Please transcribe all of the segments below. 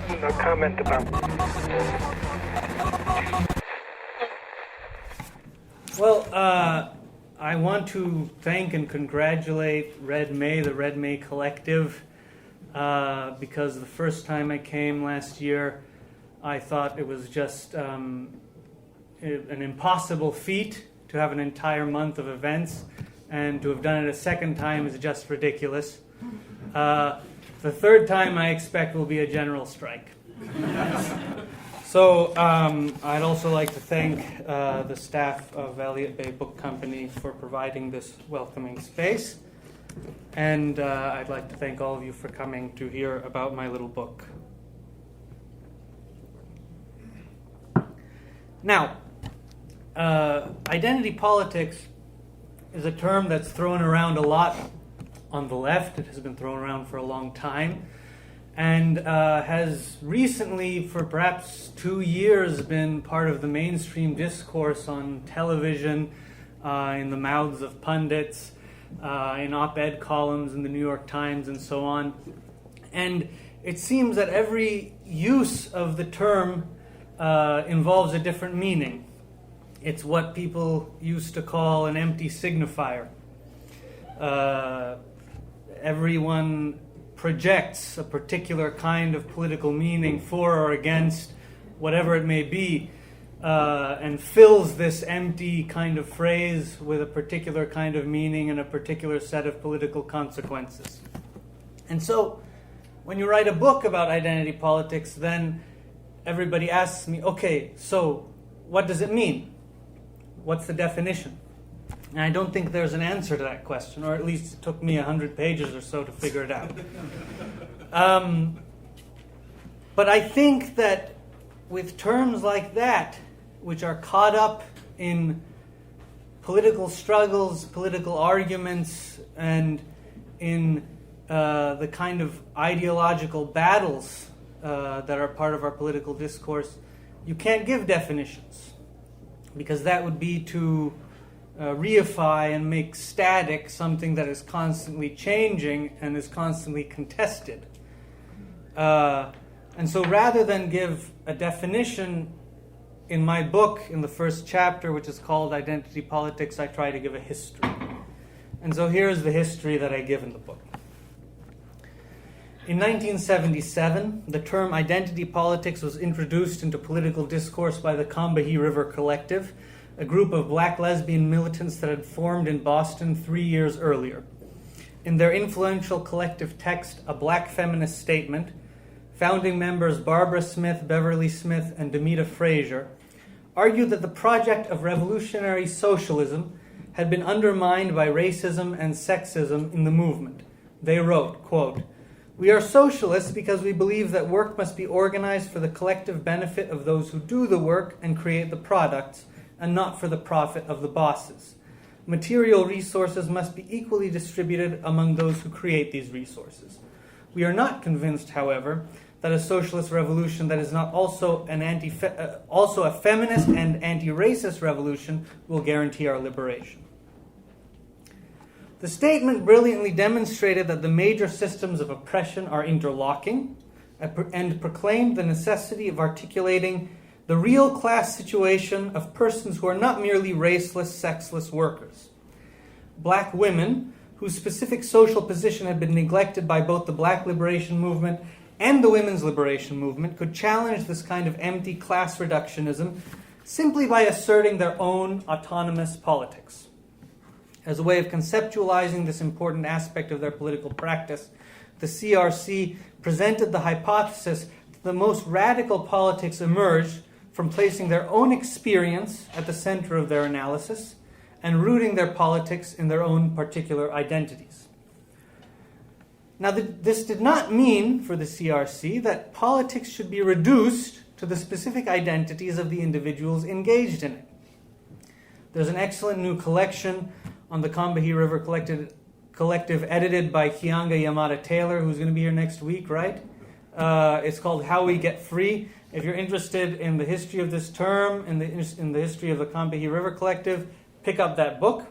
a comment about. Well, I want to thank and congratulate Red May, the Red May Collective, because the first time I came last year, I thought it was just an impossible feat to have an entire month of events, and to have done it a second time is just ridiculous. The third time I expect will be a general strike. So I'd also like to thank the staff of Elliott Bay Book Company for providing this welcoming space. And I'd like to thank all of you for coming to hear about my little book. Now, identity politics is a term that's thrown around a lot on the left. It has been thrown around for a long time, and has recently, for perhaps 2 years, been part of the mainstream discourse on television, in the mouths of pundits, in op-ed columns in the New York Times, and so on. And it seems that every use of the term involves a different meaning. It's what people used to call an empty signifier. Everyone projects a particular kind of political meaning for or against whatever it may be, and fills this empty kind of phrase with a particular kind of meaning and a particular set of political consequences. And so, when you write a book about identity politics, then everybody asks me, okay, so what does it mean? What's the definition? And I don't think there's an answer to that question, or at least it took me 100 pages or so to figure it out. But I think that with terms like that, which are caught up in political struggles, political arguments, and in the kind of ideological battles that are part of our political discourse, you can't give definitions, because that would be to reify and make static something that is constantly changing and is constantly contested. And so rather than give a definition in my book, in the first chapter, which is called Identity Politics, I try to give a history. And so here's the history that I give in the book. In 1977, the term identity politics was introduced into political discourse by the Combahee River Collective, a group of black lesbian militants that had formed in Boston 3 years earlier. In their influential collective text, A Black Feminist Statement, founding members Barbara Smith, Beverly Smith, and Demita Frazier argued that the project of revolutionary socialism had been undermined by racism and sexism in the movement. They wrote, quote, "We are socialists because we believe that work must be organized for the collective benefit of those who do the work and create the products, and not for the profit of the bosses. Material resources must be equally distributed among those who create these resources. We are not convinced, however, that a socialist revolution that is not also also a feminist and anti-racist revolution will guarantee our liberation." The statement brilliantly demonstrated that the major systems of oppression are interlocking, and proclaimed the necessity of articulating the real class situation of persons who are not merely raceless, sexless workers. Black women, whose specific social position had been neglected by both the Black Liberation Movement and the Women's Liberation Movement, could challenge this kind of empty class reductionism simply by asserting their own autonomous politics. As a way of conceptualizing this important aspect of their political practice, the CRC presented the hypothesis that the most radical politics emerged from placing their own experience at the center of their analysis and rooting their politics in their own particular identities. Now, this did not mean for the CRC that politics should be reduced to the specific identities of the individuals engaged in it. There's an excellent new collection on the Combahee River Collective edited by Kianga Yamada Taylor, who's going to be here next week, right? It's called How We Get Free. If you're interested in the history of this term, in the history of the Combahee River Collective, pick up that book,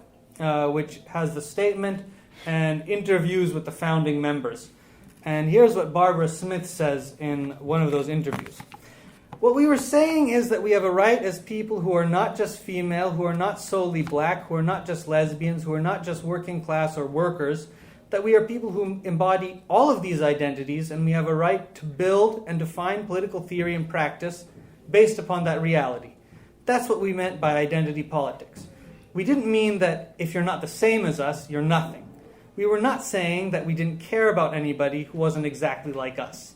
which has the statement and interviews with the founding members. And here's what Barbara Smith says in one of those interviews. What we were saying is that we have a right as people who are not just female, who are not solely black, who are not just lesbians, who are not just working class or workers, that we are people who embody all of these identities, and we have a right to build and define political theory and practice based upon that reality. That's what we meant by identity politics. We didn't mean that if you're not the same as us, you're nothing. We were not saying that we didn't care about anybody who wasn't exactly like us.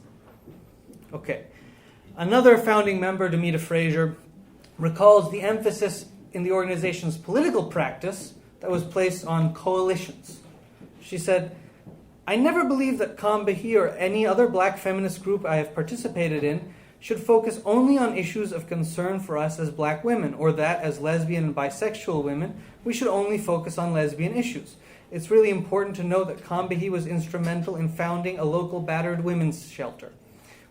Okay. Another founding member, Demita Fraser, recalls the emphasis in the organization's political practice that was placed on coalitions. She said, "I never believed that Combahee or any other black feminist group I have participated in should focus only on issues of concern for us as black women, or that as lesbian and bisexual women, we should only focus on lesbian issues. It's really important to note that Combahee was instrumental in founding a local battered women's shelter.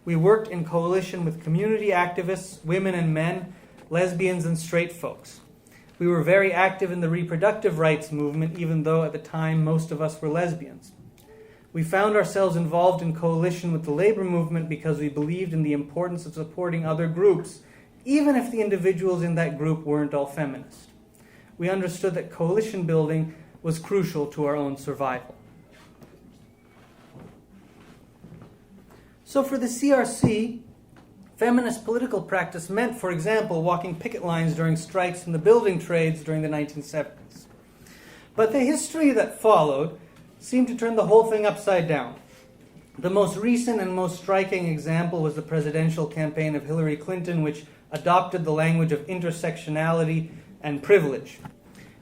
We worked in coalition with community activists, women and men, lesbians and straight folks. We were very active in the reproductive rights movement, even though at the time most of us were lesbians. We found ourselves involved in coalition with the labor movement because we believed in the importance of supporting other groups, even if the individuals in that group weren't all feminist. We understood that coalition building was crucial to our own survival." So for the CRC, feminist political practice meant, for example, walking picket lines during strikes in the building trades during the 1970s. But the history that followed seemed to turn the whole thing upside down. The most recent and most striking example was the presidential campaign of Hillary Clinton, which adopted the language of intersectionality and privilege.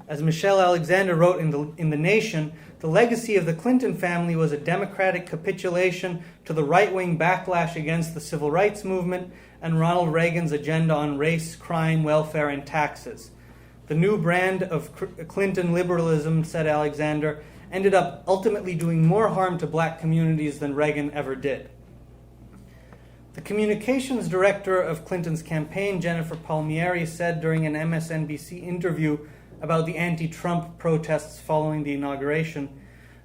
As Michelle Alexander wrote in the Nation, the legacy of the Clinton family was a democratic capitulation to the right-wing backlash against the civil rights movement and Ronald Reagan's agenda on race, crime, welfare, and taxes. The new brand of Clinton liberalism, said Alexander, ended up ultimately doing more harm to black communities than Reagan ever did. The communications director of Clinton's campaign, Jennifer Palmieri, said during an MSNBC interview about the anti-Trump protests following the inauguration,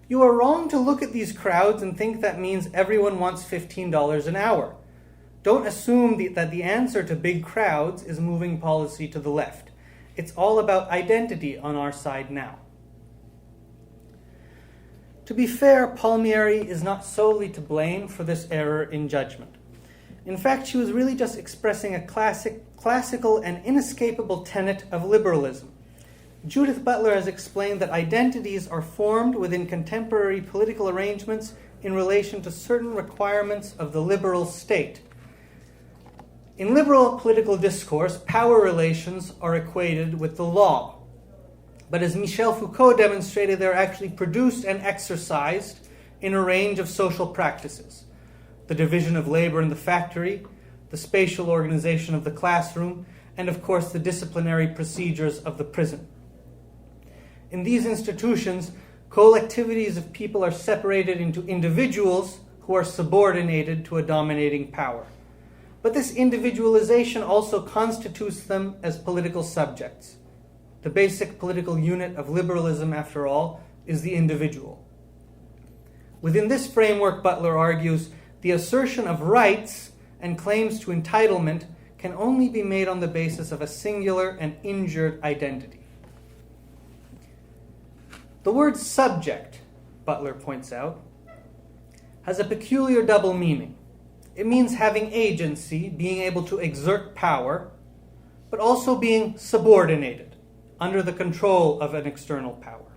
"You are wrong to look at these crowds and think that means everyone wants $15 an hour. Don't assume that the answer to big crowds is moving policy to the left. It's all about identity on our side now." To be fair, Palmieri is not solely to blame for this error in judgment. In fact, she was really just expressing a classical and inescapable tenet of liberalism. Judith Butler has explained that identities are formed within contemporary political arrangements in relation to certain requirements of the liberal state. In liberal political discourse, power relations are equated with the law. But as Michel Foucault demonstrated, they're actually produced and exercised in a range of social practices. The division of labor in the factory, the spatial organization of the classroom, and of course the disciplinary procedures of the prison. In these institutions, collectivities of people are separated into individuals who are subordinated to a dominating power. But this individualization also constitutes them as political subjects. The basic political unit of liberalism, after all, is the individual. Within this framework, Butler argues, the assertion of rights and claims to entitlement can only be made on the basis of a singular and injured identity. The word subject, Butler points out, has a peculiar double meaning. It means having agency, being able to exert power, but also being subordinated, under the control of an external power.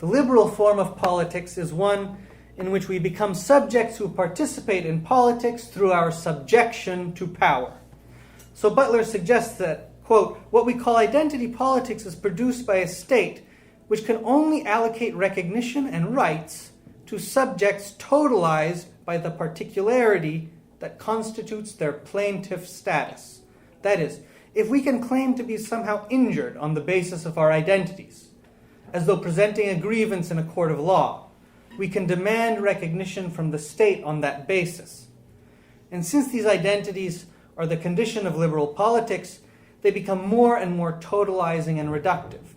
The liberal form of politics is one in which we become subjects who participate in politics through our subjection to power. So Butler suggests that, quote, what we call identity politics is produced by a state which can only allocate recognition and rights to subjects totalized by the particularity that constitutes their plaintiff status. That is, if we can claim to be somehow injured on the basis of our identities, as though presenting a grievance in a court of law, we can demand recognition from the state on that basis. And since these identities are the condition of liberal politics, they become more and more totalizing and reductive.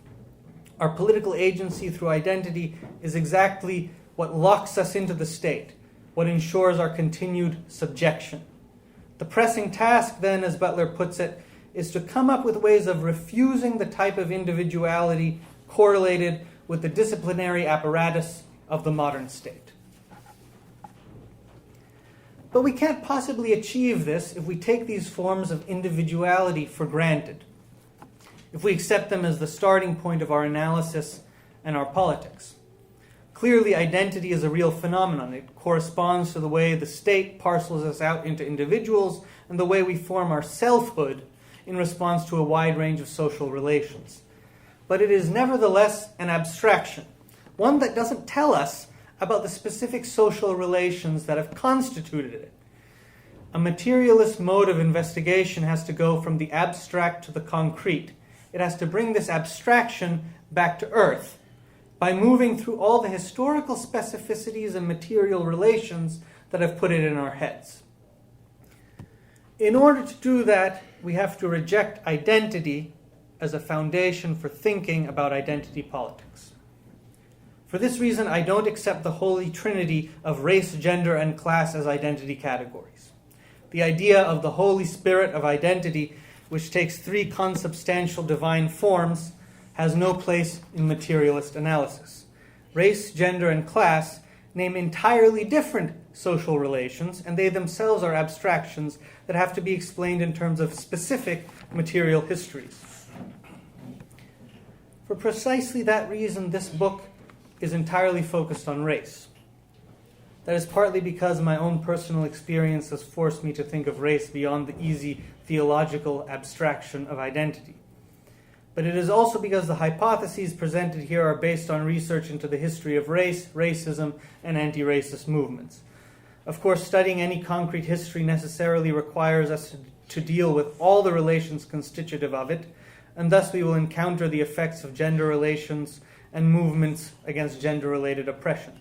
Our political agency through identity is exactly what locks us into the state, what ensures our continued subjection. The pressing task, then, as Butler puts it, is to come up with ways of refusing the type of individuality correlated with the disciplinary apparatus of the modern state. But we can't possibly achieve this if we take these forms of individuality for granted, if we accept them as the starting point of our analysis and our politics. Clearly, identity is a real phenomenon. It corresponds to the way the state parcels us out into individuals and the way we form our selfhood in response to a wide range of social relations. But it is nevertheless an abstraction, one that doesn't tell us about the specific social relations that have constituted it. A materialist mode of investigation has to go from the abstract to the concrete. It has to bring this abstraction back to earth by moving through all the historical specificities and material relations that have put it in our heads. In order to do that, we have to reject identity as a foundation for thinking about identity politics. For this reason, I don't accept the holy trinity of race, gender, and class as identity categories. The idea of the Holy Spirit of identity, which takes three consubstantial divine forms, has no place in materialist analysis. Race, gender, and class name entirely different social relations, and they themselves are abstractions that have to be explained in terms of specific material histories. For precisely that reason, this book is entirely focused on race. That is partly because my own personal experience has forced me to think of race beyond the easy theological abstraction of identity. But it is also because the hypotheses presented here are based on research into the history of race, racism, and anti-racist movements. Of course, studying any concrete history necessarily requires us to deal with all the relations constitutive of it, and thus we will encounter the effects of gender relations and movements against gender-related oppression.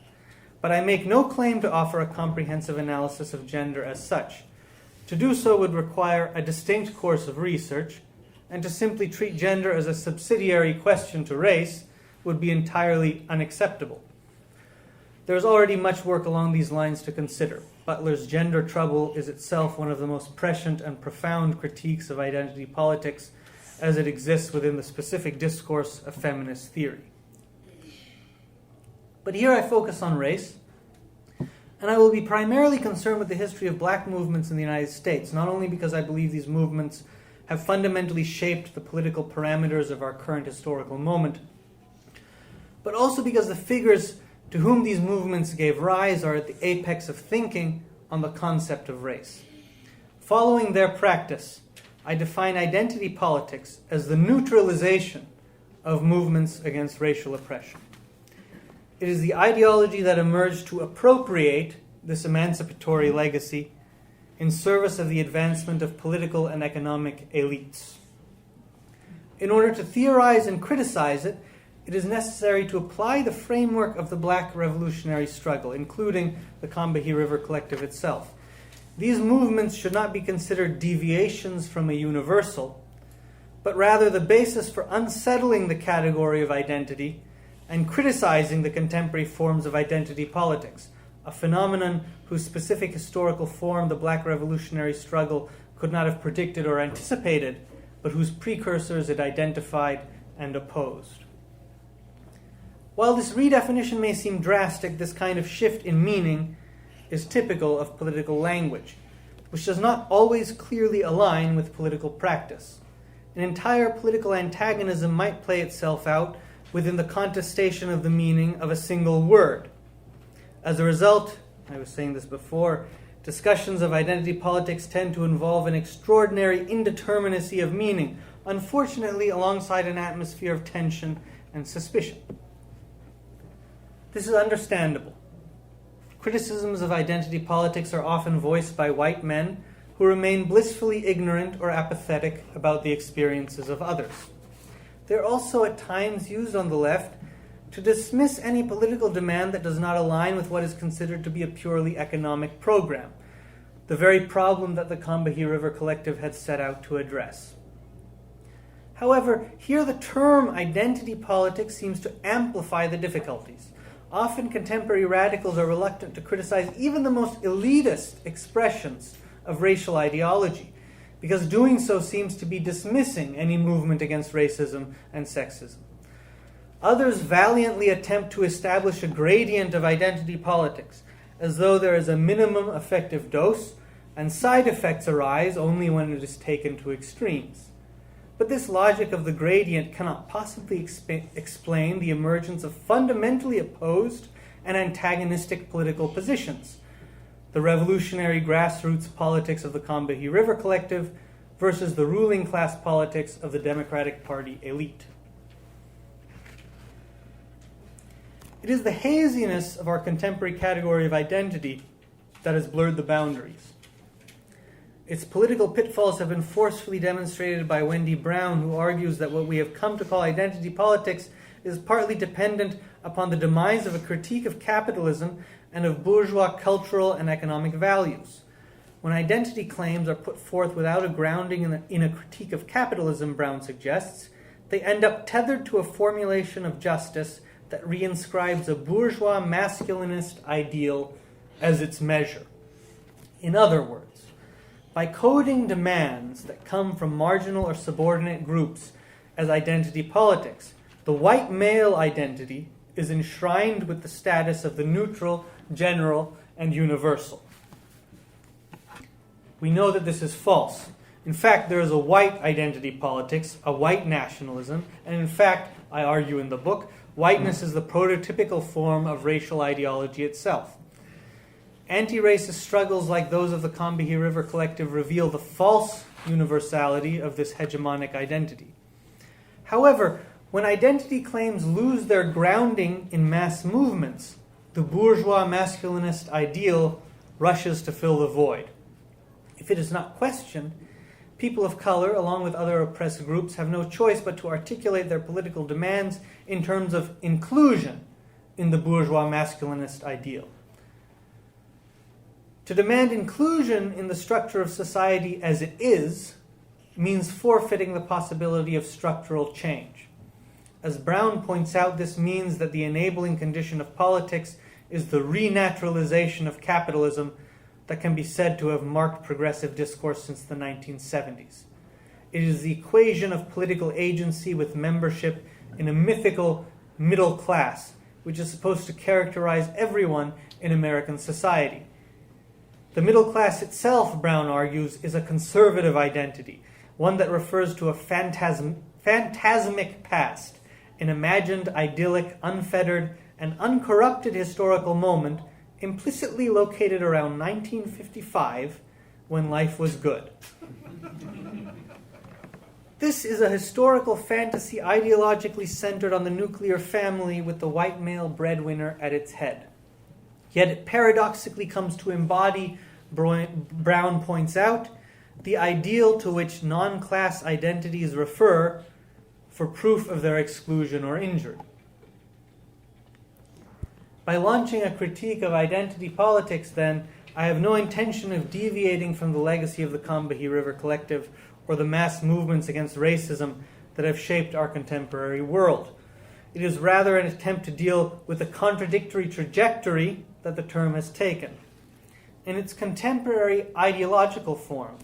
But I make no claim to offer a comprehensive analysis of gender as such. To do so would require a distinct course of research, and to simply treat gender as a subsidiary question to race would be entirely unacceptable. There is already much work along these lines to consider. Butler's Gender Trouble is itself one of the most prescient and profound critiques of identity politics as it exists within the specific discourse of feminist theory. But here I focus on race, and I will be primarily concerned with the history of black movements in the United States, not only because I believe these movements have fundamentally shaped the political parameters of our current historical moment, but also because the figures to whom these movements gave rise are at the apex of thinking on the concept of race. Following their practice, I define identity politics as the neutralization of movements against racial oppression. It is the ideology that emerged to appropriate this emancipatory legacy in service of the advancement of political and economic elites. In order to theorize and criticize it, it is necessary to apply the framework of the Black revolutionary struggle, including the Combahee River Collective itself. These movements should not be considered deviations from a universal, but rather the basis for unsettling the category of identity and criticizing the contemporary forms of identity politics, a phenomenon whose specific historical form the Black revolutionary struggle could not have predicted or anticipated, but whose precursors it identified and opposed. While this redefinition may seem drastic, this kind of shift in meaning is typical of political language, which does not always clearly align with political practice. An entire political antagonism might play itself out within the contestation of the meaning of a single word. As a result, I was saying this before, discussions of identity politics tend to involve an extraordinary indeterminacy of meaning, unfortunately alongside an atmosphere of tension and suspicion. This is understandable. Criticisms of identity politics are often voiced by white men who remain blissfully ignorant or apathetic about the experiences of others. They're also at times used on the left to dismiss any political demand that does not align with what is considered to be a purely economic program, the very problem that the Combahee River Collective had set out to address. However, here the term identity politics seems to amplify the difficulties. often contemporary radicals are reluctant to criticize even the most elitist expressions of racial ideology, because doing so seems to be dismissing any movement against racism and sexism. Others valiantly attempt to establish a gradient of identity politics, as though there is a minimum effective dose, and side effects arise only when it is taken to extremes. But this logic of the gradient cannot possibly explain the emergence of fundamentally opposed and antagonistic political positions. The revolutionary grassroots politics of the Combahee River Collective versus the ruling class politics of the Democratic Party elite. It is the haziness of our contemporary category of identity that has blurred the boundaries. Its political pitfalls have been forcefully demonstrated by Wendy Brown, who argues that what we have come to call identity politics is partly dependent upon the demise of a critique of capitalism and of bourgeois cultural and economic values. When identity claims are put forth without a grounding in a critique of capitalism, Brown suggests, they end up tethered to a formulation of justice that reinscribes a bourgeois masculinist ideal as its measure. In other words, by coding demands that come from marginal or subordinate groups as identity politics, the white male identity is enshrined with the status of the neutral, general, and universal. We know that this is false. In fact, there is a white identity politics, a white nationalism, and in fact, I argue in the book, whiteness is the prototypical form of racial ideology itself. Anti-racist struggles like those of the Combahee River Collective reveal the false universality of this hegemonic identity. However, when identity claims lose their grounding in mass movements, the bourgeois masculinist ideal rushes to fill the void. If it is not questioned, people of color, along with other oppressed groups, have no choice but to articulate their political demands in terms of inclusion in the bourgeois masculinist ideal. To demand inclusion in the structure of society as it is means forfeiting the possibility of structural change. As Brown points out, this means that the enabling condition of politics is the renaturalization of capitalism that can be said to have marked progressive discourse since the 1970s. It is the equation of political agency with membership in a mythical middle class, which is supposed to characterize everyone in American society. The middle class itself, Brown argues, is a conservative identity, one that refers to a phantasmic past, an imagined, idyllic, unfettered, and uncorrupted historical moment implicitly located around 1955, when life was good. This is a historical fantasy ideologically centered on the nuclear family with the white male breadwinner at its head. Yet it paradoxically comes to embody, Brown points out, the ideal to which non-class identities refer for proof of their exclusion or injury. By launching a critique of identity politics, then, I have no intention of deviating from the legacy of the Combahee River Collective or the mass movements against racism that have shaped our contemporary world. It is rather an attempt to deal with the contradictory trajectory that the term has taken. In its contemporary ideological form,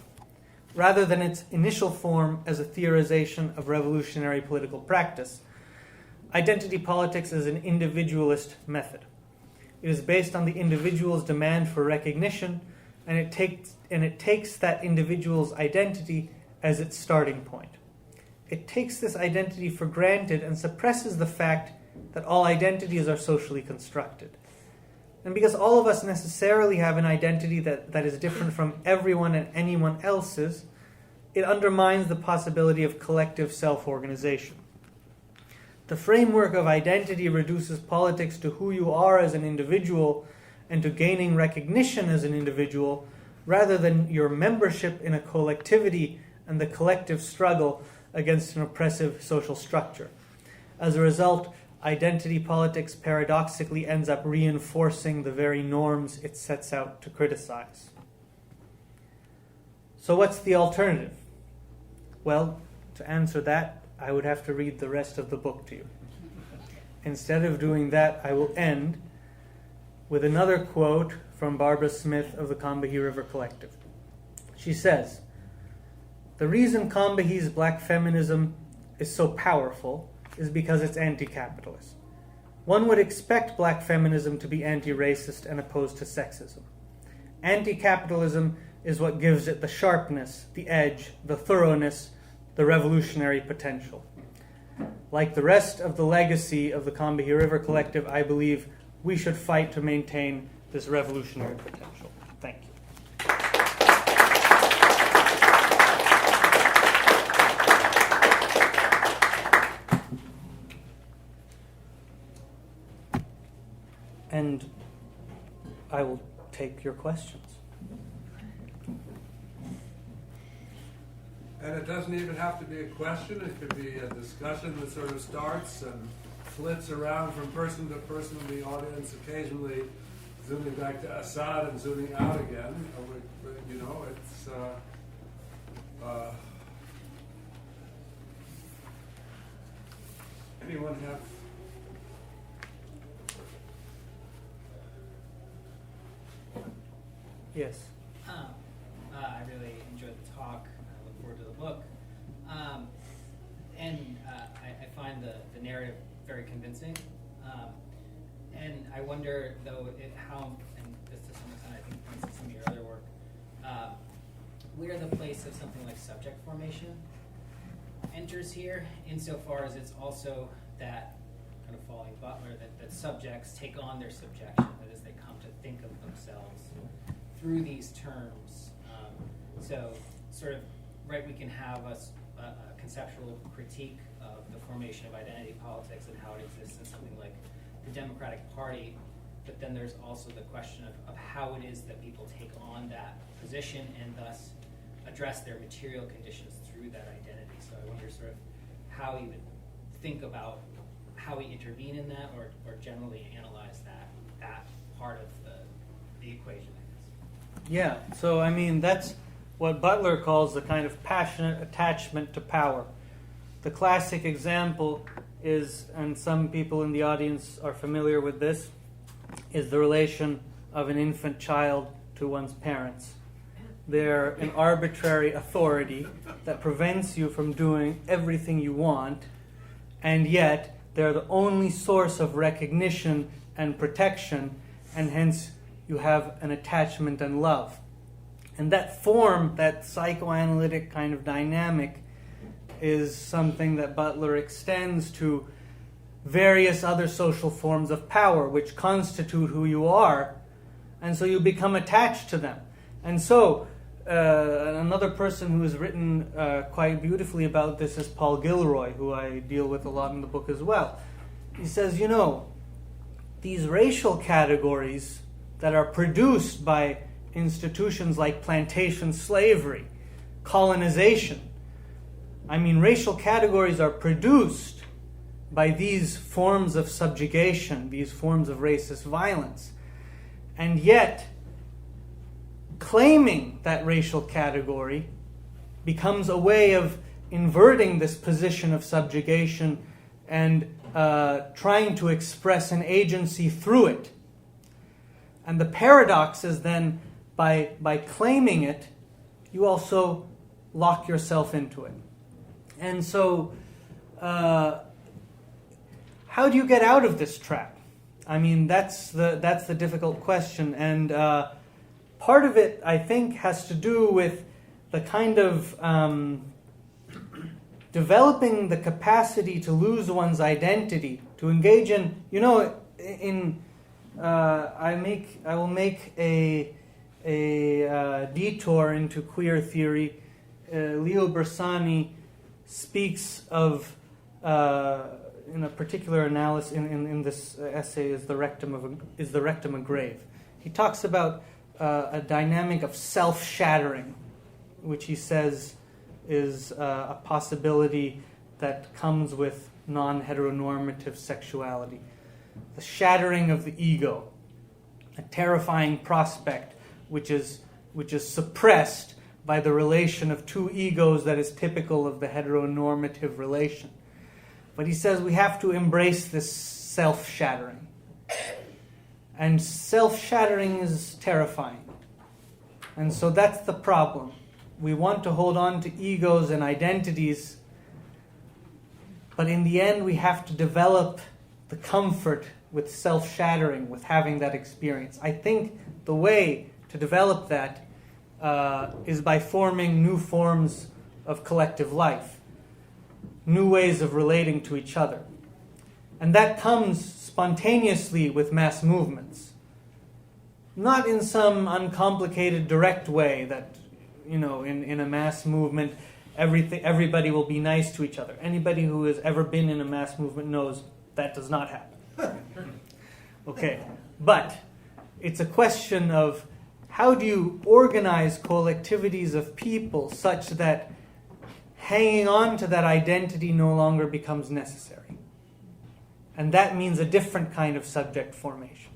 rather than its initial form as a theorization of revolutionary political practice, identity politics is an individualist method. It is based on the individual's demand for recognition, and it takes that individual's identity as its starting point. It takes this identity for granted and suppresses the fact that all identities are socially constructed. And because all of us necessarily have an identity that is different from everyone and anyone else's, it undermines the possibility of collective self-organization. The framework of identity reduces politics to who you are as an individual and to gaining recognition as an individual, rather than your membership in a collectivity and the collective struggle against an oppressive social structure. As a result, identity politics paradoxically ends up reinforcing the very norms it sets out to criticize. So what's the alternative? Well, to answer that, I would have to read the rest of the book to you. instead of doing that, I will end with another quote from Barbara Smith of the Combahee River Collective. She says, "The reason Combahee's black feminism is so powerful is because it's anti-capitalist. One would expect black feminism to be anti-racist and opposed to sexism. Anti-capitalism is what gives it the sharpness, the edge, the thoroughness, the revolutionary potential. Like the rest of the legacy of the Combahee River Collective, I believe we should fight to maintain this revolutionary potential." Thank you. And I will take your questions. And it doesn't even have to be a question. It could be a discussion that sort of starts and flits around from person to person in the audience, occasionally zooming back to Asad and zooming out again. You know, it's anyone have? Yes. I really enjoyed the talk. I look forward to the book. I find the narrative very convincing. And I wonder, though, how, and this to some extent I think points to some of your other work, where the place of something like subject formation enters here, insofar as it's also that, kind of following Butler, that subjects take on their subjection, that is, they come to think of themselves through these terms. So, sort of, right, we can have a conceptual critique of the formation of identity politics and how it exists in something like the Democratic Party, but then there's also the question of how it is that people take on that position and thus address their material conditions through that identity. So I wonder sort of how he would think about how we intervene in that, or generally analyze that part of the equation, I guess. Yeah, so I mean, that's what Butler calls the kind of passionate attachment to power. The classic example is, and some people in the audience are familiar with this, is the relation of an infant child to one's parents. They're an arbitrary authority that prevents you from doing everything you want, and yet they're the only source of recognition and protection, and hence you have an attachment and love. And that form, that psychoanalytic kind of dynamic, is something that Butler extends to various other social forms of power which constitute who you are, and so you become attached to them. And so another person who has written quite beautifully about this is Paul Gilroy, who I deal with a lot in the book as well. He says, you know, these racial categories that are produced by institutions like plantation slavery, colonization, I mean, racial categories are produced by these forms of subjugation, these forms of racist violence. And yet, claiming that racial category becomes a way of inverting this position of subjugation and trying to express an agency through it. And the paradox is then, by claiming it, you also lock yourself into it. And so, how do you get out of this trap? I mean, that's the difficult question. And part of it, I think, has to do with the kind of developing the capacity to lose one's identity, to engage in, you know, I will make a detour into queer theory. Leo Bersani speaks of, in a particular analysis, in this essay, is the rectum a grave? He talks about a dynamic of self-shattering, which he says is a possibility that comes with non-heteronormative sexuality. The shattering of the ego, a terrifying prospect which is suppressed by the relation of two egos that is typical of the heteronormative relation. But he says we have to embrace this self-shattering. And self-shattering is terrifying. And so that's the problem. We want to hold on to egos and identities, but in the end we have to develop the comfort with self-shattering, with having that experience. I think the way to develop that is by forming new forms of collective life, new ways of relating to each other. And that comes spontaneously with mass movements. Not in some uncomplicated, direct way that, in a mass movement, everybody will be nice to each other. Anybody who has ever been in a mass movement knows that does not happen. Okay, but it's a question of how do you organize collectivities of people such that hanging on to that identity no longer becomes necessary. And that means a different kind of subject formation.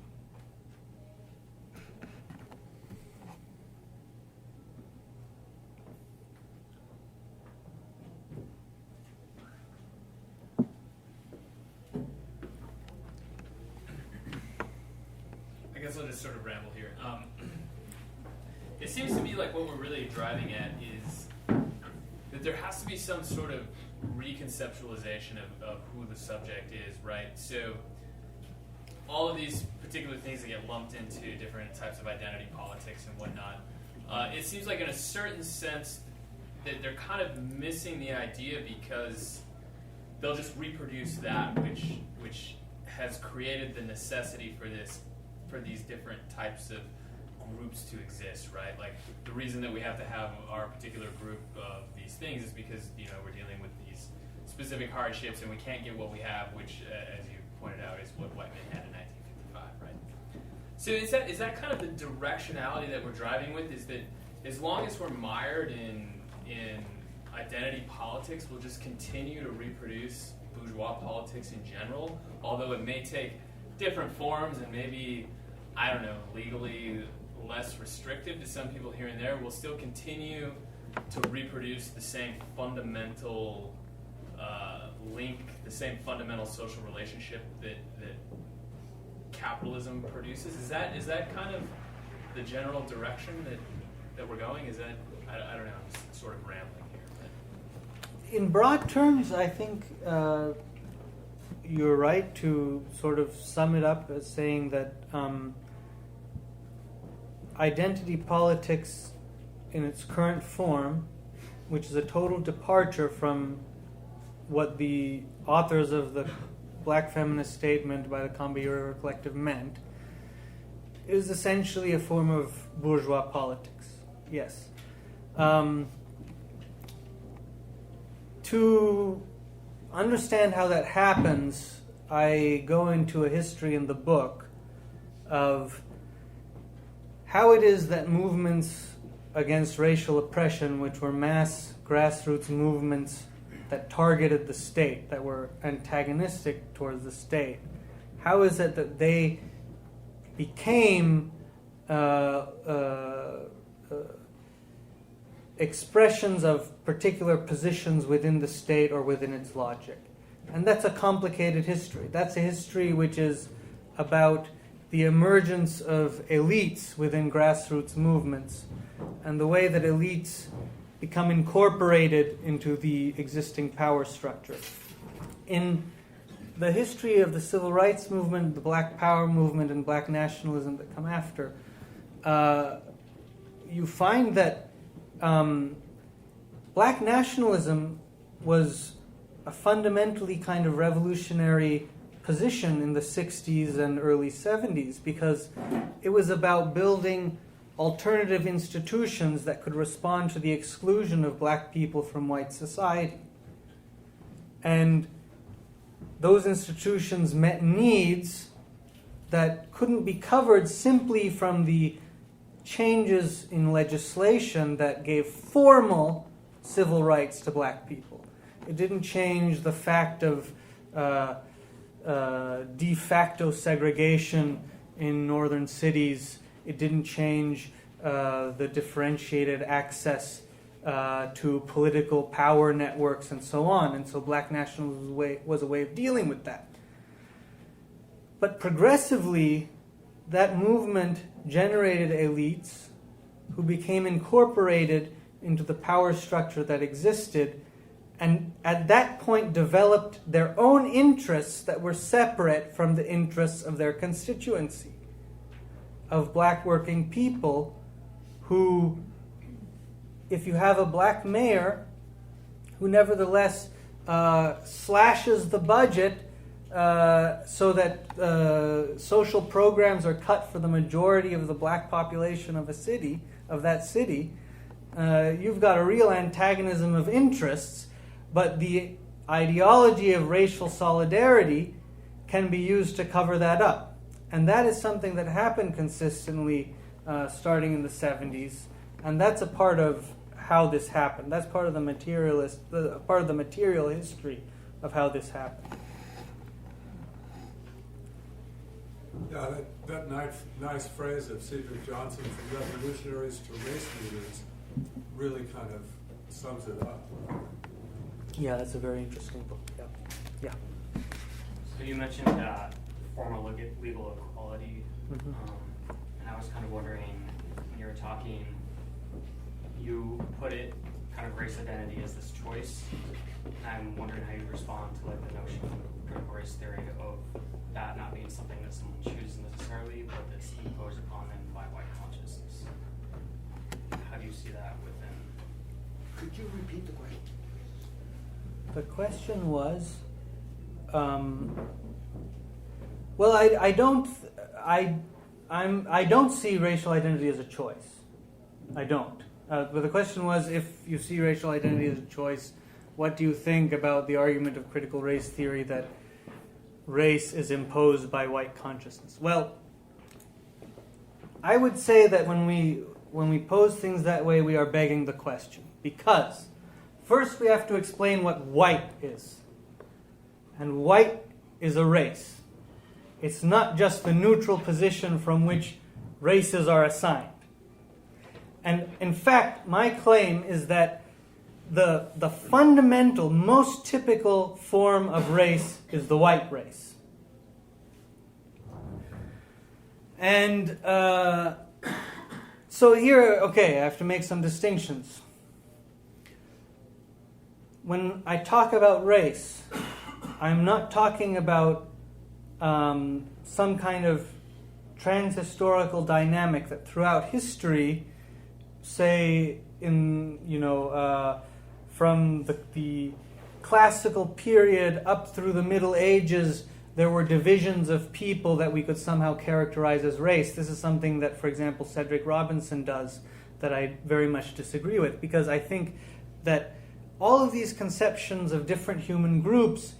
I guess I'll just sort of ramble here. It seems to me like what we're really driving at is that there has to be some sort of reconceptualization of who the subject is, right? So all of these particular things that get lumped into different types of identity politics and whatnot, it seems like in a certain sense that they're kind of missing the idea because they'll just reproduce that which has created the necessity for these different types of groups to exist, right? Like the reason that we have to have our particular group of these things is because we're dealing with these specific hardships and we can't get what we have, which, as you pointed out, is what white men had in 1955, right? So is that kind of the directionality that we're driving with? Is that as long as we're mired in identity politics, we'll just continue to reproduce bourgeois politics in general, although it may take different forms and maybe, I don't know, legally less restrictive to some people here and there. We'll still continue to reproduce the same fundamental link, the same fundamental social relationship that capitalism produces. Is that kind of the general direction that we're going? Is that, I don't know, I'm just sort of rambling here. But. In broad terms, I think you're right to sort of sum it up as saying that identity politics in its current form, which is a total departure from what the authors of the Black Feminist Statement by the Cambiura Collective meant, is essentially a form of bourgeois politics. Yes. To understand how that happens, I go into a history in the book of how it is that movements against racial oppression, which were mass grassroots movements that targeted the state, that were antagonistic towards the state, how is it that they became expressions of particular positions within the state or within its logic? And that's a complicated history. That's a history which is about the emergence of elites within grassroots movements and the way that elites become incorporated into the existing power structure. In the history of the civil rights movement, the Black Power movement, and Black nationalism that come after, you find that Black nationalism was a fundamentally kind of revolutionary position in the 60s and early 70s because it was about building alternative institutions that could respond to the exclusion of black people from white society. And those institutions met needs that couldn't be covered simply from the changes in legislation that gave formal civil rights to black people. It didn't change the fact of de facto segregation in northern cities. It didn't change the differentiated access to political power networks and so on. And so black nationalism was a way of dealing with that. But progressively, that movement generated elites who became incorporated into the power structure that existed, and at that point developed their own interests that were separate from the interests of their constituency, of black working people who, if you have a black mayor who nevertheless slashes the budget so that social programs are cut for the majority of the black population of that city, you've got a real antagonism of interests, but the ideology of racial solidarity can be used to cover that up. And that is something that happened consistently starting in the 70s, and that's a part of how this happened. That's part of the material history of how this happened. Yeah, that nice phrase of Cedric Johnson, from revolutionaries to race leaders, really kind of sums it up. Yeah, that's a very interesting book. Yeah. So you mentioned formal legal equality, and I was kind of wondering, when you were talking, you put it kind of race identity as this choice, and I'm wondering how you respond to like the notion of critical race theory of that not being something that someone chooses necessarily, but that's imposed upon them by white consciousness. How do you see that within? Could you repeat the question? The question was, well, I don't see racial identity as a choice. I don't. But the question was, if you see racial identity as a choice, what do you think about the argument of critical race theory that race is imposed by white consciousness? Well, I would say that when we pose things that way, we are begging the question. Because first we have to explain what white is. And white is a race. It's not just the neutral position from which races are assigned. And in fact, my claim is that the fundamental, most typical form of race is the white race. And so here, okay, I have to make some distinctions. When I talk about race, I'm not talking about some kind of transhistorical dynamic that throughout history, say from the classical period up through the Middle Ages, there were divisions of people that we could somehow characterize as race. This is something that, for example, Cedric Robinson does that I very much disagree with, because I think that all of these conceptions of different human groups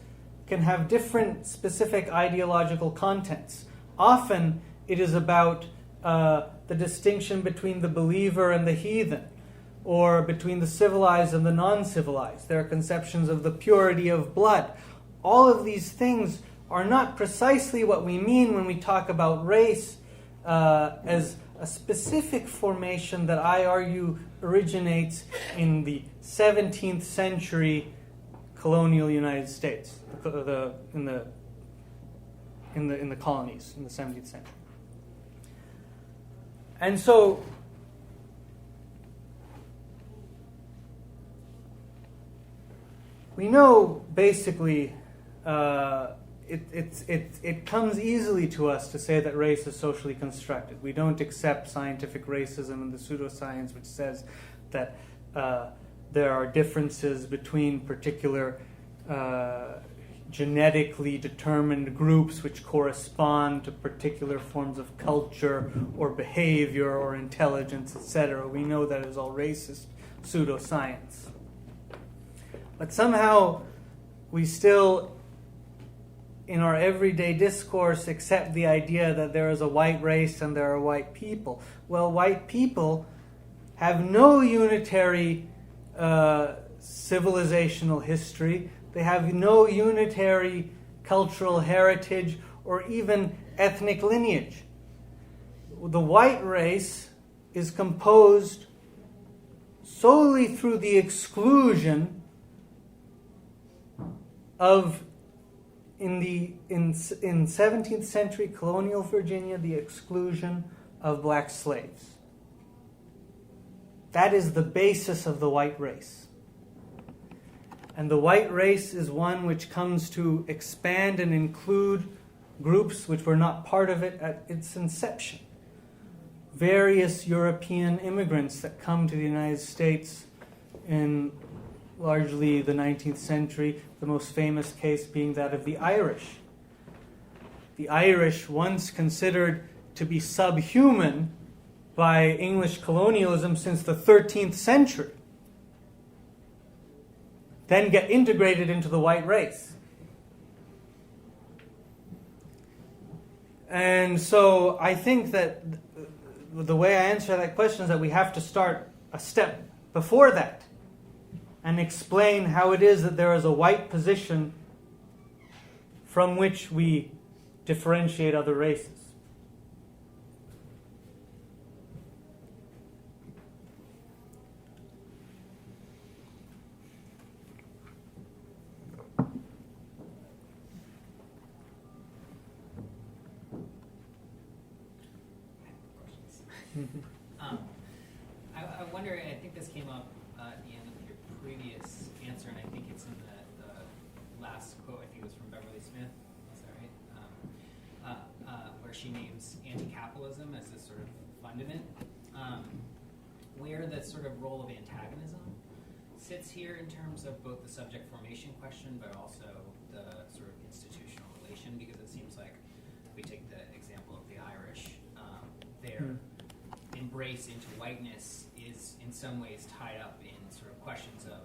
can have different specific ideological contents. Often it is about the distinction between the believer and the heathen, or between the civilized and the non-civilized. There are conceptions of the purity of blood. All of these things are not precisely what we mean when we talk about race as a specific formation that I argue originates in the 17th century colonial United States, in the colonies in the 17th century. And so we know basically it comes easily to us to say that race is socially constructed. We don't accept scientific racism and the pseudoscience which says that there are differences between particular genetically determined groups which correspond to particular forms of culture or behavior or intelligence, etc. We know that is all racist pseudoscience. But somehow we still, in our everyday discourse, accept the idea that there is a white race and there are white people. Well, white people have no unitary civilizational history. They have no unitary cultural heritage or even ethnic lineage. The white race is composed solely through the exclusion of in 17th century colonial Virginia, the exclusion of black slaves. That is the basis of the white race. And the white race is one which comes to expand and include groups which were not part of it at its inception. Various European immigrants that come to the United States in largely the 19th century, the most famous case being that of the Irish. The Irish, once considered to be subhuman by English colonialism since the 13th century, then get integrated into the white race. And so I think that the way I answer that question is that we have to start a step before that and explain how it is that there is a white position from which we differentiate other races. I wonder, I think this came up at the end of your previous answer, and I think it's in the last quote, I think it was from Beverly Smith, is that right? Where she names anti-capitalism as this sort of fundament, where the sort of role of antagonism sits here in terms of both the subject formation question, but also the sort of institutional relation, because it seems like, if we take the example of the Irish, their embrace into whiteness is in some ways tied up in sort of questions of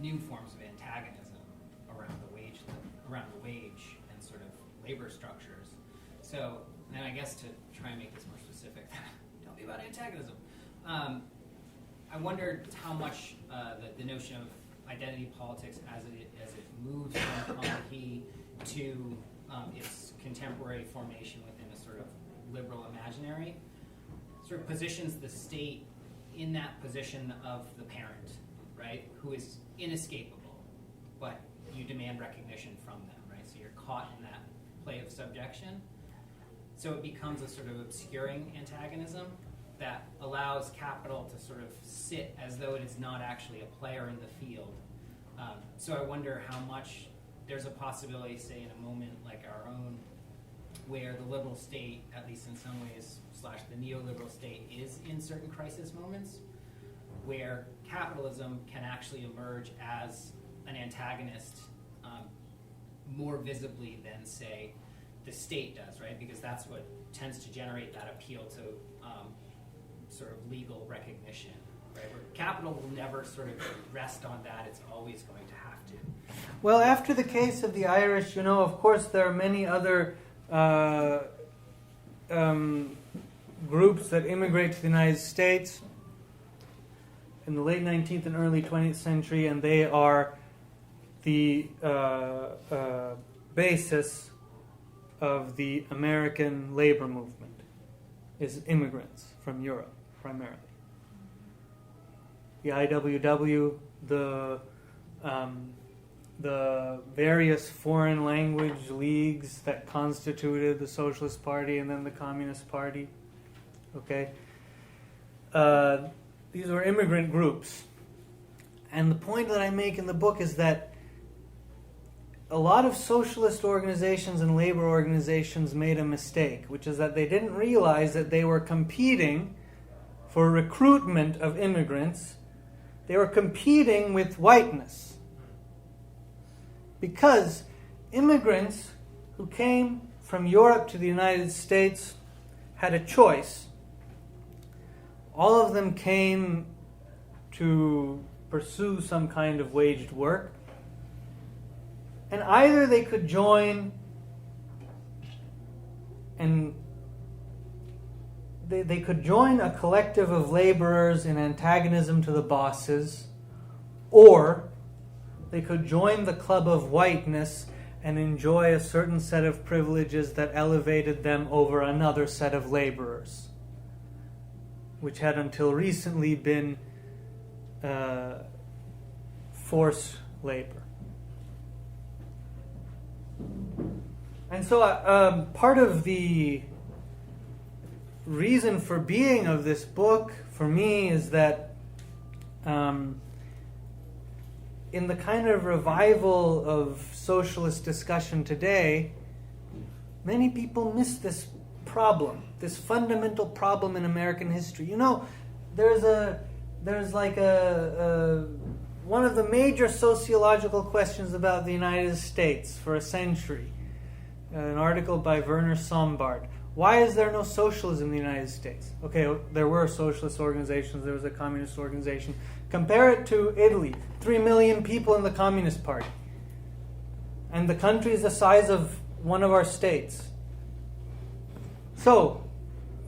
new forms of antagonism around the wage and sort of labor structures. So, and I guess to try and make this more specific, tell me about antagonism. I wondered how much the notion of identity politics as it moves from monarchy to its contemporary formation within a sort of liberal imaginary sort of positions the state in that position of the parent, right, who is inescapable, but you demand recognition from them, right? So you're caught in that play of subjection. So it becomes a sort of obscuring antagonism that allows capital to sort of sit as though it is not actually a player in the field. So I wonder how much there's a possibility, say, in a moment like our own, where the liberal state, at least in some ways, / the neoliberal state, is in certain crisis moments, where capitalism can actually emerge as an antagonist more visibly than, say, the state does, right? Because that's what tends to generate that appeal to sort of legal recognition, right? Where capital will never sort of rest on that. It's always going to have to. Well, after the case of the Irish, of course, there are many other groups that immigrate to the United States in the late 19th and early 20th century, and they are the basis of the American labor movement, is immigrants from Europe, primarily. The IWW, the various foreign language leagues that constituted the Socialist Party and then the Communist Party. Okay? These were immigrant groups. And the point that I make in the book is that a lot of socialist organizations and labor organizations made a mistake, which is that they didn't realize that they were competing for recruitment of immigrants. They were competing with whiteness. Because immigrants who came from Europe to the United States had a choice. All of them came to pursue some kind of waged work. And either they could join they could join a collective of laborers in antagonism to the bosses, or they could join the club of whiteness and enjoy a certain set of privileges that elevated them over another set of laborers, which had until recently been forced labor. And so part of the reason for being of this book for me is that in the kind of revival of socialist discussion today, many people miss this problem, this fundamental problem in American history. You know, there's like one of the major sociological questions about the United States for a century. An article by Werner Sombart. Why is there no socialism in the United States? Okay, there were socialist organizations, there was a communist organization. Compare it to Italy, 3 million people in the Communist Party. And the country is the size of one of our states. So,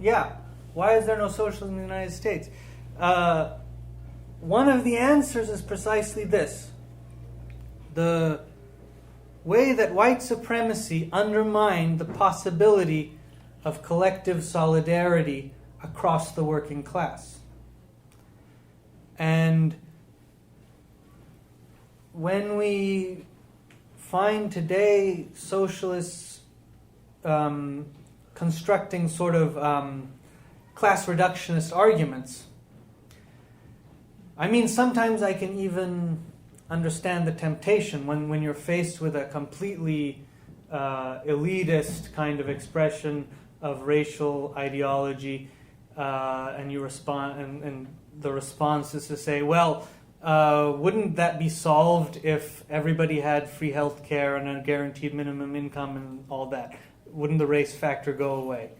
yeah, why is there no socialism in the United States? One of the answers is precisely this. The way that white supremacy undermined the possibility of collective solidarity across the working class. And when we find today socialists constructing sort of class reductionist arguments, I mean, sometimes I can even understand the temptation when you're faced with a completely elitist kind of expression of racial ideology, and you respond, and the response is to say, well, wouldn't that be solved if everybody had free health care and a guaranteed minimum income and all that? Wouldn't the race factor go away?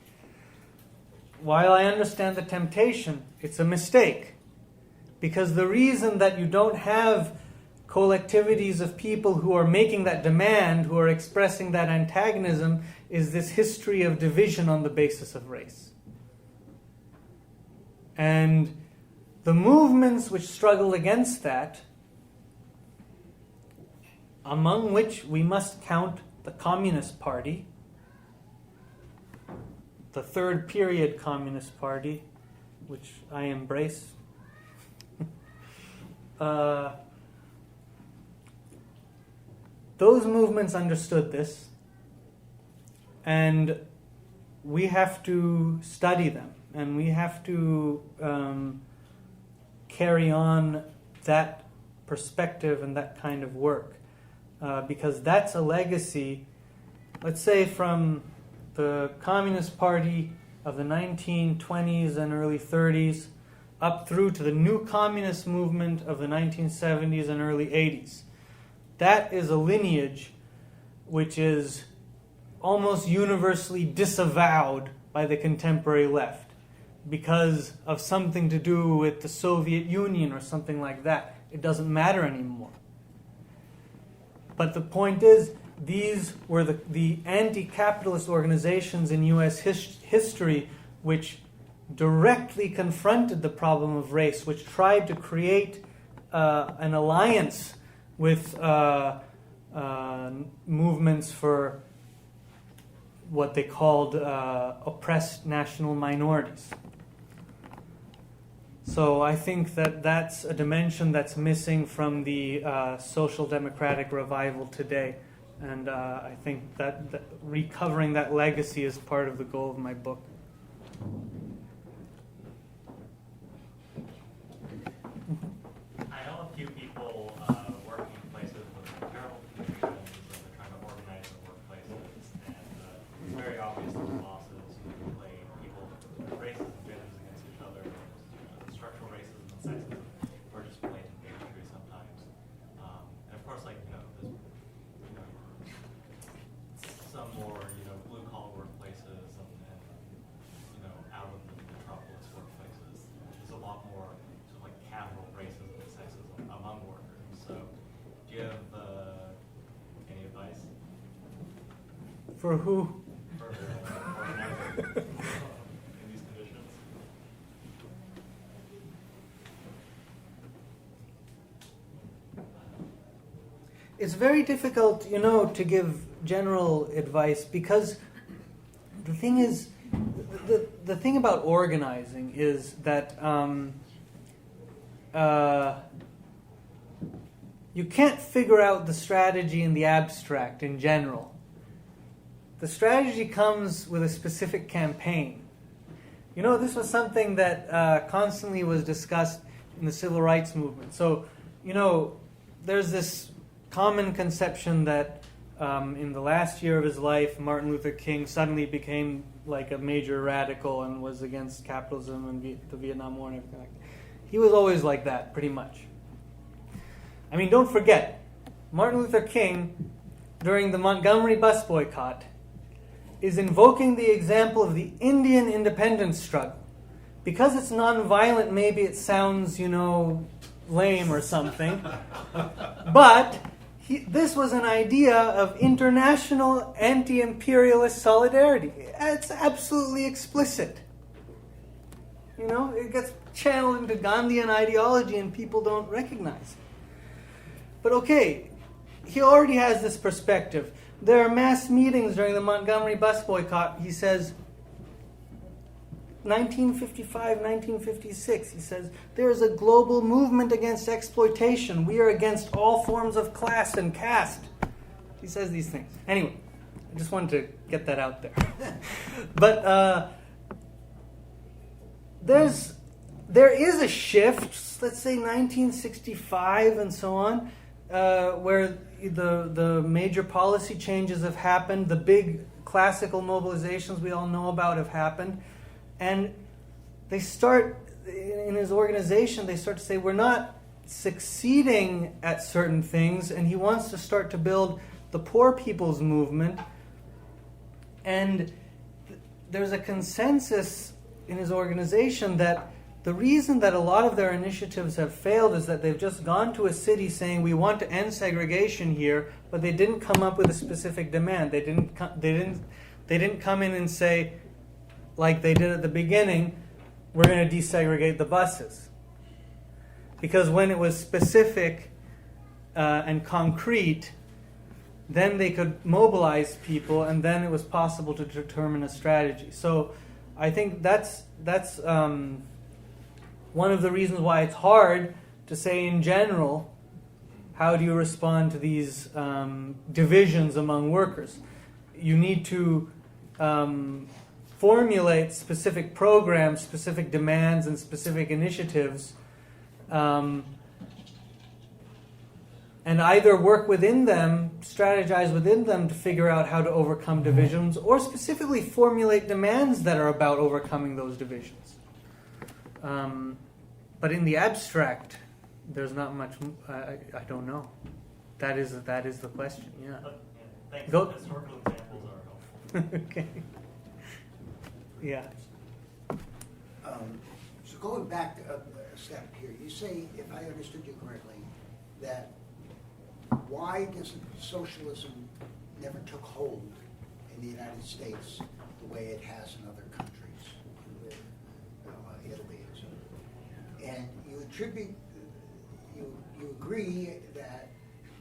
While I understand the temptation, it's a mistake. Because the reason that you don't have collectivities of people who are making that demand, who are expressing that antagonism, is this history of division on the basis of race. And the movements which struggle against that, among which we must count the Communist Party, the third period Communist Party, which I embrace, those movements understood this, and we have to study them, and we have to carry on that perspective and that kind of work, because that's a legacy, let's say, from the Communist Party of the 1920s and early 30s up through to the new communist movement of the 1970s and early 80s. That is a lineage which is almost universally disavowed by the contemporary left because of something to do with the Soviet Union or something like that. It doesn't matter anymore. But the point is, these were the anti-capitalist organizations in U.S. history which directly confronted the problem of race, which tried to create an alliance with movements for what they called oppressed national minorities. So I think that that's a dimension that's missing from the social democratic revival today. And I think that recovering that legacy is part of the goal of my book. I know a few people working in places with terrible conditions, and they're trying to organize their workplaces, and it's very obvious that the bosses who play people with races and genders against each other, structural racism and sexism, or just blatant bigotry sometimes. And of course, like, there's, some more, blue-collar workplaces and out of the metropolis workplaces. There's a lot more sort of like capital racism and sexism among workers. So, do you have any advice? For who? For organizing in these conditions? It's very difficult, to give general advice because the thing is, the thing about organizing is that you can't figure out the strategy in the abstract in general. the strategy comes with a specific campaign. You know, this was something that constantly was discussed in the civil rights movement. So, you know, there's this common conception that in the last year of his life, Martin Luther King suddenly became like a major radical and was against capitalism and the Vietnam War and everything like that. He was always like that, pretty much. I mean, don't forget, Martin Luther King, during the Montgomery bus boycott, is invoking the example of the Indian independence struggle. Because it's nonviolent, maybe it sounds, you know, lame or something. But this was an idea of international anti-imperialist solidarity. It's absolutely explicit. You know, it gets channeled into Gandhian ideology and people don't recognize it. But okay, he already has this perspective. There are mass meetings during the Montgomery bus boycott. He says, 1955, 1956, he says, there is a global movement against exploitation. We are against all forms of class and caste. He says these things. Anyway, I just wanted to get that out there. But there is a shift, let's say 1965 and so on, where the major policy changes have happened, the big classical mobilizations we all know about have happened, and they start, in his organization, they start to say, we're not succeeding at certain things, and he wants to start to build the poor people's movement, and there's a consensus in his organization that the reason that a lot of their initiatives have failed is that they've just gone to a city saying we want to end segregation here, but they didn't come up with a specific demand. They didn't come in and say, like they did at the beginning, we're going to desegregate the buses. Because when it was specific and concrete, then they could mobilize people, and then it was possible to determine a strategy. So I think that's one of the reasons why it's hard to say in general, how do you respond to these divisions among workers? You need to formulate specific programs, specific demands, and specific initiatives, and either work within them, strategize within them to figure out how to overcome divisions, or specifically formulate demands that are about overcoming those divisions. But in the abstract, there's not much. I don't know. That is the question. Yeah. Thanks. Go. Historical examples are helpful. Okay. Yeah. So going back a step here, you say, if I understood you correctly, that why doesn't socialism never took hold in the United States the way it has in other countries, Italy and so on. And you attribute, you agree that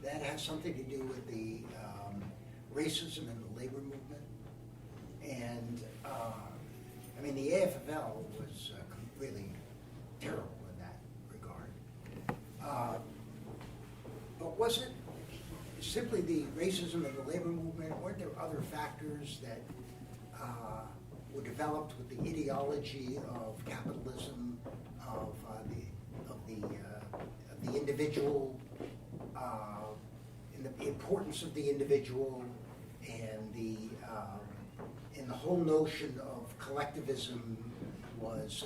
that has something to do with the racism in the labor movement. And I mean, the AFL was really terrible in that regard. But was it simply the racism in the labor movement? Weren't there other factors that were developed with the ideology of capitalism, of the individual, and the importance of the individual, and the whole notion of collectivism was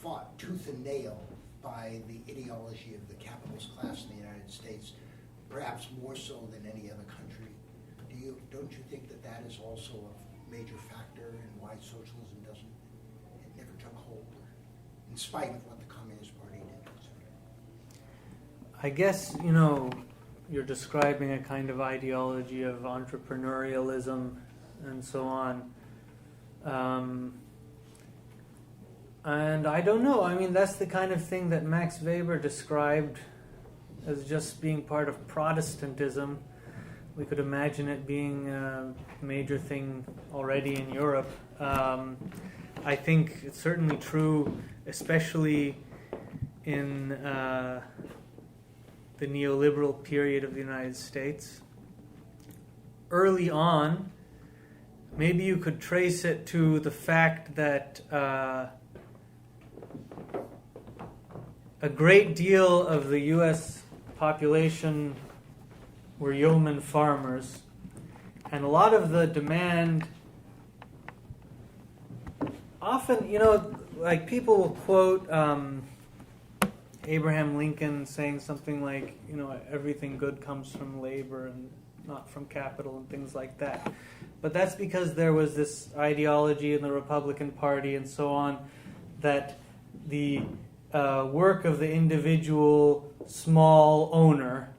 fought tooth and nail by the ideology of the capitalist class in the United States, perhaps more so than any other country. Don't you think that is also a major factor in why socialism never took hold, in spite of what the Communist Party did? I guess, you're describing a kind of ideology of entrepreneurialism and so on. And I don't know. I mean, that's the kind of thing that Max Weber described as just being part of Protestantism. We could imagine it being a major thing already in Europe. I think it's certainly true, especially in the neoliberal period of the United States. early on, maybe you could trace it to the fact that a great deal of the U.S. population were yeoman farmers, and a lot of the demand, often, like people will quote Abraham Lincoln saying something like, everything good comes from labor and not from capital and things like that. But that's because there was this ideology in the Republican Party and so on that the work of the individual small owner,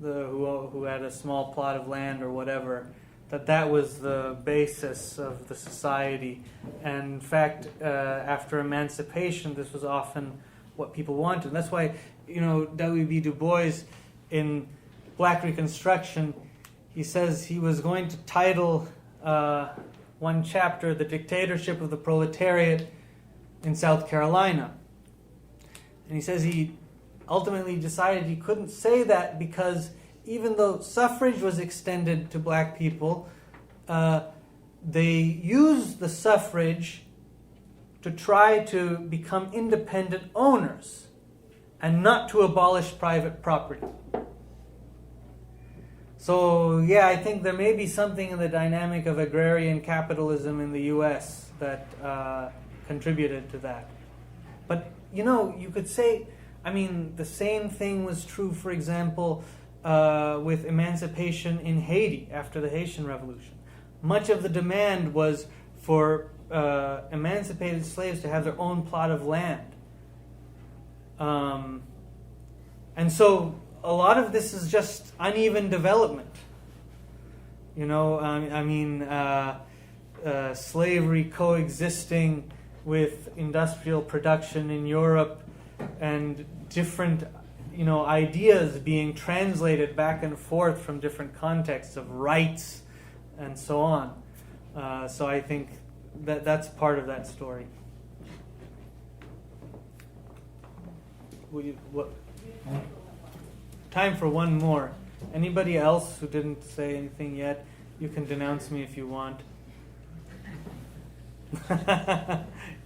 who had a small plot of land or whatever, that was the basis of the society. And in fact, after emancipation, this was often what people wanted. And that's why, W.B. Du Bois in Black Reconstruction, he says he was going to title one chapter, "The Dictatorship of the Proletariat in South Carolina." And he says he ultimately decided he couldn't say that because even though suffrage was extended to black people, they used the suffrage to try to become independent owners and not to abolish private property. So, yeah, I think there may be something in the dynamic of agrarian capitalism in the U.S. that contributed to that. But, you could say, the same thing was true, for example, with emancipation in Haiti after the Haitian Revolution. Much of the demand was for emancipated slaves to have their own plot of land. And so a lot of this is just uneven development. Slavery coexisting with industrial production in Europe and different ideas being translated back and forth from different contexts of rights and so on. So I think that's part of that story. Time for one more. Anybody else who didn't say anything yet? You can denounce me if you want.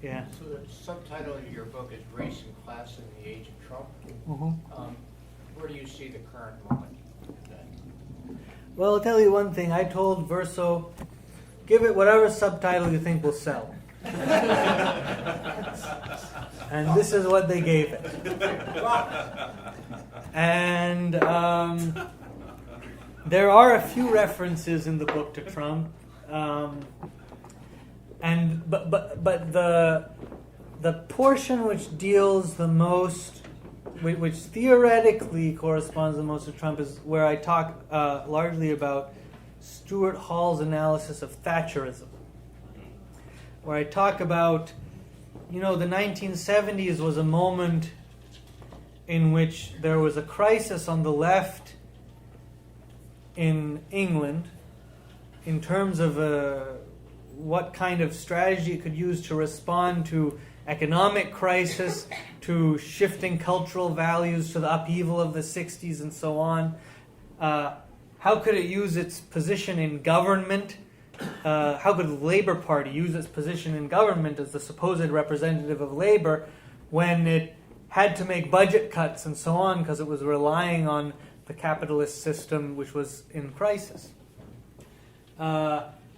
Yeah. So the subtitle of your book is Race and Class in the Age of Trump. Mm-hmm. Where do you see the current moment? Well, I'll tell you one thing. I told Verso, give it whatever subtitle you think will sell. And this is what they gave it. And there are a few references in the book to Trump. But the portion which deals the most, which theoretically corresponds the most to Trump, is where I talk largely about Stuart Hall's analysis of Thatcherism, where I talk about, the 1970s was a moment in which there was a crisis on the left in England in terms of what kind of strategy it could use to respond to economic crisis, to shifting cultural values, to the upheaval of the 60s and so on. How could it use its position in government? How could the Labour Party use its position in government as the supposed representative of Labour when it had to make budget cuts and so on because it was relying on the capitalist system which was in crisis?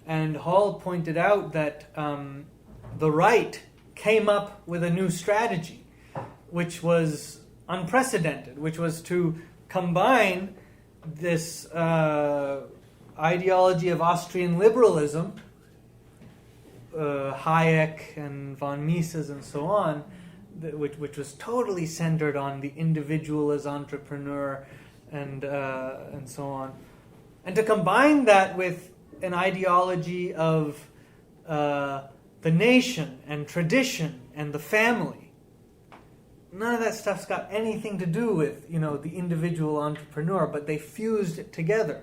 And Hall pointed out that the right came up with a new strategy, which was unprecedented, which was to combine this ideology of Austrian liberalism, Hayek and von Mises and so on, which was totally centered on the individual as entrepreneur and so on, and to combine that with an ideology of the nation and tradition and the family. None of that stuff's got anything to do with, the individual entrepreneur, but they fused it together.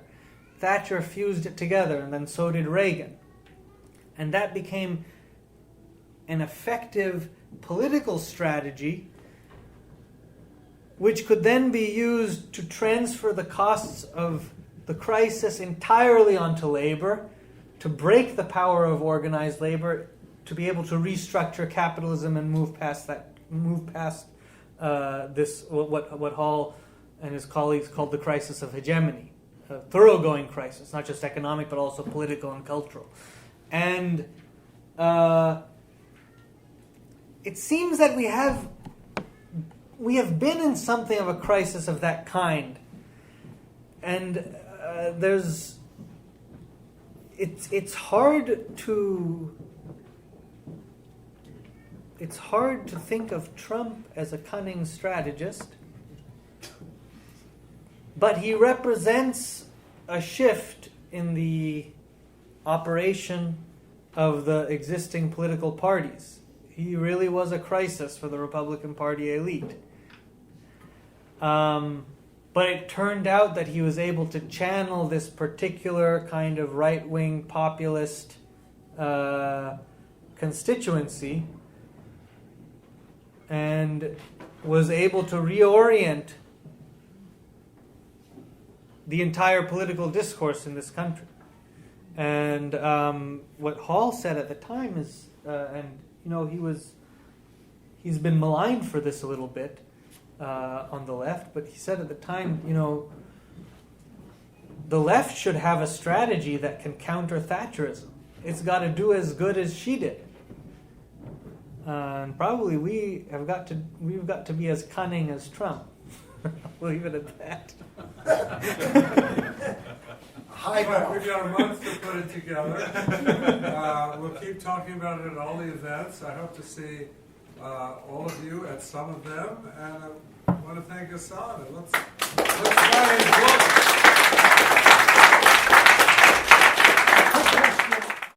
Thatcher fused it together, and then so did Reagan. And that became an effective political strategy which could then be used to transfer the costs of the crisis entirely onto labor, to break the power of organized labor, to be able to restructure capitalism and move past this, what Hall and his colleagues called the crisis of hegemony, a thoroughgoing crisis, not just economic but also political and cultural. And it seems that we have been in something of a crisis of that kind, and it's hard to think of Trump as a cunning strategist, but he represents a shift in the operation of the existing political parties. He really was a crisis for the Republican Party elite. But it turned out that he was able to channel this particular kind of right-wing populist constituency and was able to reorient the entire political discourse in this country. And what Hall said at the time is, he's been maligned for this a little bit on the left, but he said at the time, the left should have a strategy that can counter Thatcherism. It's got to do as good as she did. And probably we've got to be as cunning as Trump. We'll leave it at that. High Right, we've got a month to put it together. We'll keep talking about it at all the events. I hope to see all of you at some of them. And I want to thank Asad. Let's sign his book.